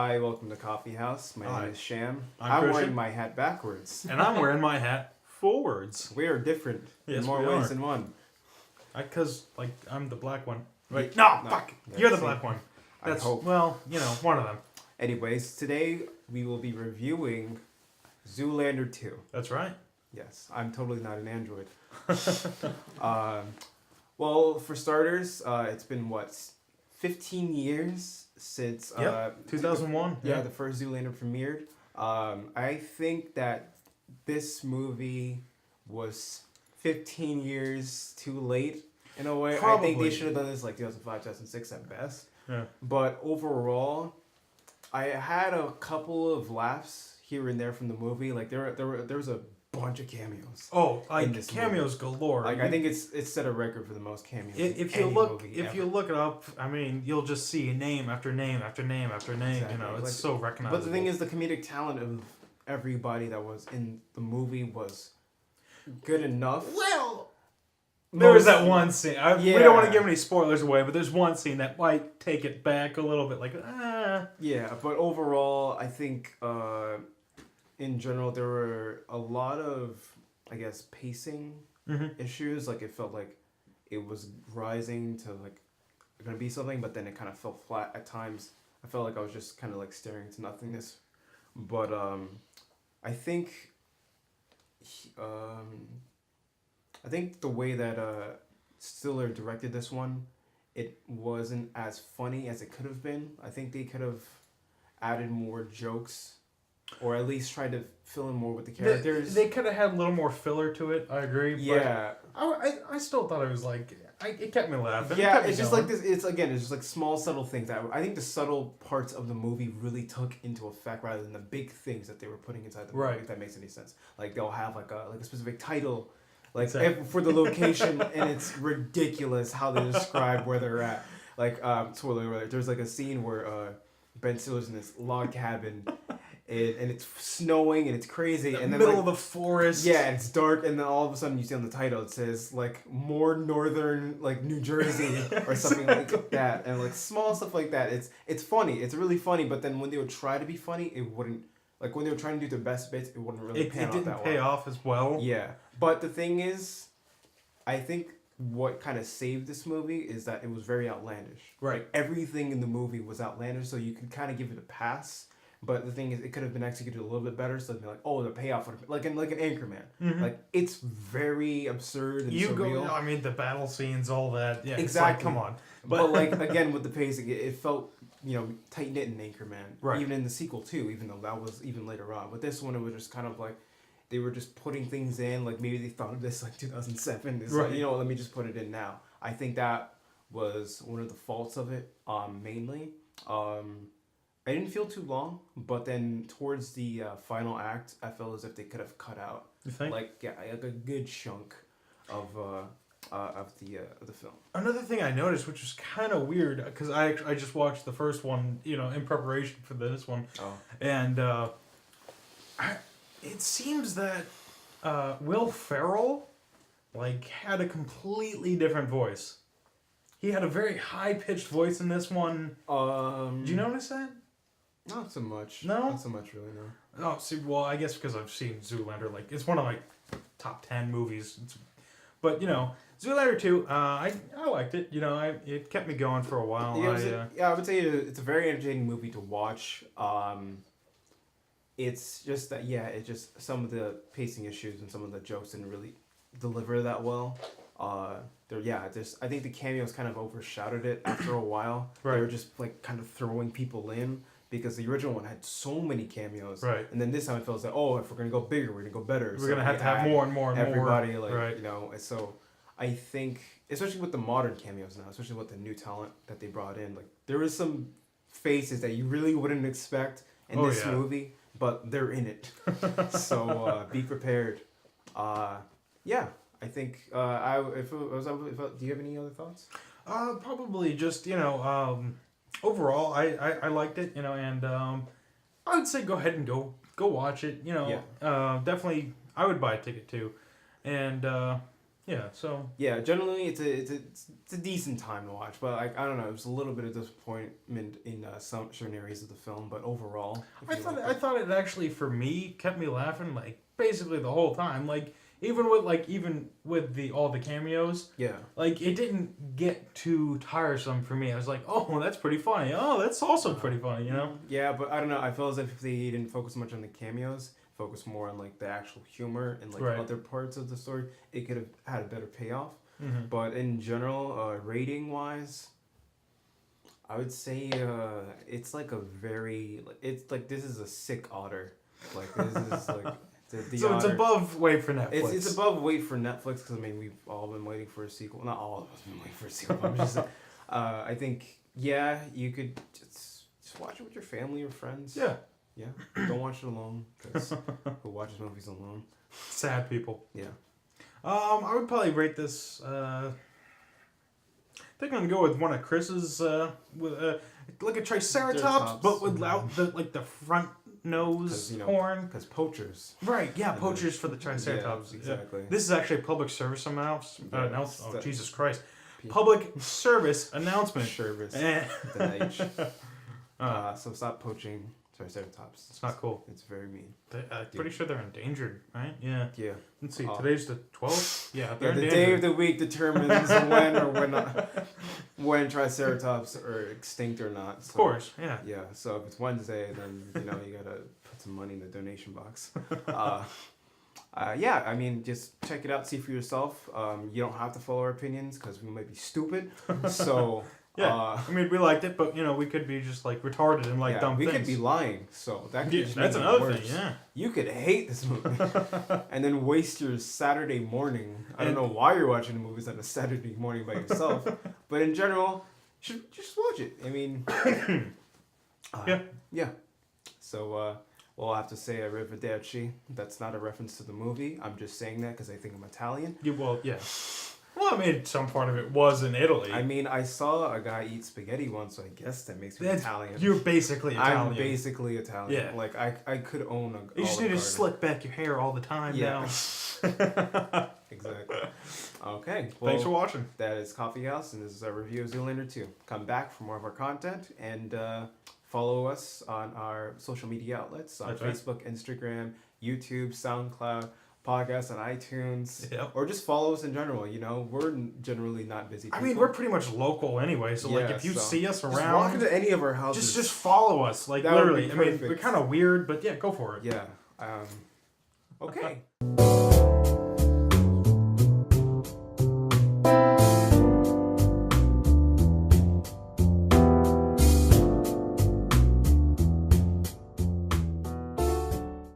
Hi, welcome to Coffee House. My Hi. name is Sham. I'm wearing Christian. my hat backwards. And I'm wearing my hat forwards. We are different Yes, in more we ways are. than one. Because, I'm the black one. Right? No, Fuck! yeah, You're the see, black one. I That's, hope. one of them. Anyways, today we will be reviewing Zoolander 2. That's right. Yes, I'm totally not an android. Well, for starters, it's been, 15 years since... 2001. Yeah, the first Zoolander premiered. I think that this movie was 15 years too late in a way. Probably. I think they should have done this like 2005, 2006 at best. Yeah. But overall, I had a couple of laughs here and there from the movie. Like there was a bunch of cameos. Oh, in this cameos galore. Like I think it's set a record for the most cameos. If in you any look, movie if ever. you look it up, you'll just see name after name after name after name. Exactly. It's Like, so recognizable. But the thing is, the comedic talent of everybody that was in the movie was good enough. Well, there was that one scene. We don't want to give any spoilers away, but there's one scene that might take it back a little bit. Yeah, but overall, I think in general there were a lot of, I guess, pacing issues. Like it felt like it was rising to like gonna be something, but then it kind of fell flat at times. I felt like I was just kind of like staring into nothingness. But I think the way that Stiller directed this one, it wasn't as funny as it could have been. I think they could have added more jokes, or at least tried to fill in more with the characters. They could have had a little more filler to it. I agree. Yeah, but I still thought it was it kept me laughing. yeah. It's just like this. It's just like small subtle things that I think the subtle parts of the movie really took into effect rather than the big things that they were putting inside the movie. Right. If that makes any sense. Like they'll have like a specific title. Like Exactly. for the location, and it's ridiculous how they describe where they're at. Like, spoiler alert, there's like a scene where Ben Stiller's in this log cabin, and it's snowing and it's crazy, and then middle of the forest. Yeah, it's dark, and then all of a sudden you see on the title it says like more northern, like New Jersey or something like that, and like small stuff like that. It's funny, it's really funny, but then when they would try to be funny, it wouldn't. Like when they were trying to do their best bits, it wouldn't really pan out that well. It didn't pay off as well. Yeah, but the thing is, I think what kind of saved this movie is that it was very outlandish. Right. Like, everything in the movie was outlandish, so you could kind of give it a pass. But the thing is, it could have been executed a little bit better. So it'd be like, oh, the payoff would have been, like an Anchorman. Mm-hmm. Like it's very absurd and surreal. The battle scenes, all that. Yeah, Exactly. come on. But like again with the pacing, it felt tight knit in Anchorman. Right. Even in the sequel too, even though that was even later on. But this one, it was just kind of like they were just putting things in. Like maybe they thought of this like 2007. It's right. Like, let me just put it in now. I think that was one of the faults of it. Mainly. I didn't feel too long, but then towards the final act, I felt as if they could have cut out You think? like a good chunk of the film. Another thing I noticed, which was kind of weird, because I just watched the first one, in preparation for this one, and it seems that Will Ferrell had a completely different voice. He had a very high pitched voice in this one. Did you notice that? Not so much. No? Not so much, really, no. Oh, see, well, I guess because I've seen Zoolander. It's one of my top 10 movies. But, Zoolander 2, I liked it. It kept me going for a while. I would say it's a very entertaining movie to watch. It's just that, it's just some of the pacing issues and some of the jokes didn't really deliver that well. I think the cameos kind of overshadowed it after a while. Right. They were just, kind of throwing people in. Because the original one had so many cameos, right? And then this time it feels like, if we're gonna go bigger, we're gonna go better. We're gonna have to have more and more and everybody, more. Right. So I think, especially with the modern cameos now, especially with the new talent that they brought in, there is some faces that you really wouldn't expect in this movie, but they're in it. So be prepared. I think do you have any other thoughts? Probably just overall, I liked it, and I would say go ahead and go watch it. Definitely, I would buy a ticket too, and Yeah, so... Yeah, generally it's a decent time to watch, but I don't know, it was a little bit of disappointment in some certain areas of the film, but overall... I thought it actually, for me, kept me laughing, like, basically the whole time. Like, even with all the cameos, yeah, like, it didn't get too tiresome for me. I was like, oh, that's pretty funny. Oh, that's also pretty funny, you know? Yeah, but I don't know, I felt as if they didn't focus much on the cameos, focus more on like the actual humor and like other parts of the story, it could have had a better payoff. Mm-hmm. But in general, rating wise, I would say it's like it's like this is a sick otter. Like this is like the so otter. It's above wait for Netflix. It's above wait for Netflix because I mean we've all been waiting for a sequel. Not all of us been waiting for a sequel. I'm just I think you could just watch it with your family or friends. Yeah. Yeah, don't watch it alone, because who watches movies alone? Sad people. Yeah. I would probably rate this, I think I'm going to go with one of Chris's, like a Triceratops, but without the front nose horn. Because poachers. Right, yeah, poachers for the Triceratops. Yeah, exactly. This is actually a public service announcement. Oh, Jesus Christ. Yeah. Public service announcement. Service. So stop poaching Triceratops. It's not cool. It's very mean. I'm pretty sure they're endangered, right? Yeah. Yeah. Let's see. Today's the 12th. Yeah. The day of the week determines when Triceratops are extinct or not. So, of course. Yeah. Yeah. So if it's Wednesday, then you gotta put some money in the donation box. Yeah. I mean, just check it out, see for yourself. You don't have to follow our opinions because we might be stupid. So. Yeah, I mean, we liked it, but, we could be just, like, retarded and, like, dumb things. We could be lying, so that could just that's make another it worse. thing, yeah. You could hate this movie and then waste your Saturday morning. I don't know why you're watching the movies on a Saturday morning by yourself, but in general, you should just watch it. I mean, yeah. So, we'll have to say arrivederci. That's not a reference to the movie. I'm just saying that because I think I'm Italian. Well, yeah. Well, I mean, some part of it was in Italy. I mean, I saw a guy eat spaghetti once, so I guess that makes me Italian. You're basically Italian. I'm basically Italian. Yeah. Like, I could own a... You just need to slick back your hair all the time now. Exactly. Okay. Well, thanks for watching. That is Coffee House, and this is our review of Zoolander 2. Come back for more of our content, and follow us on our social media outlets on Facebook, Instagram, YouTube, SoundCloud, podcast on iTunes, or just follow us in general. We're generally not busy people. I mean, we're pretty much local anyway, so like if you see us around, just walk into any of our houses, just follow us, like literally. I mean, we're kind of weird, but yeah, go for it. Yeah. Okay.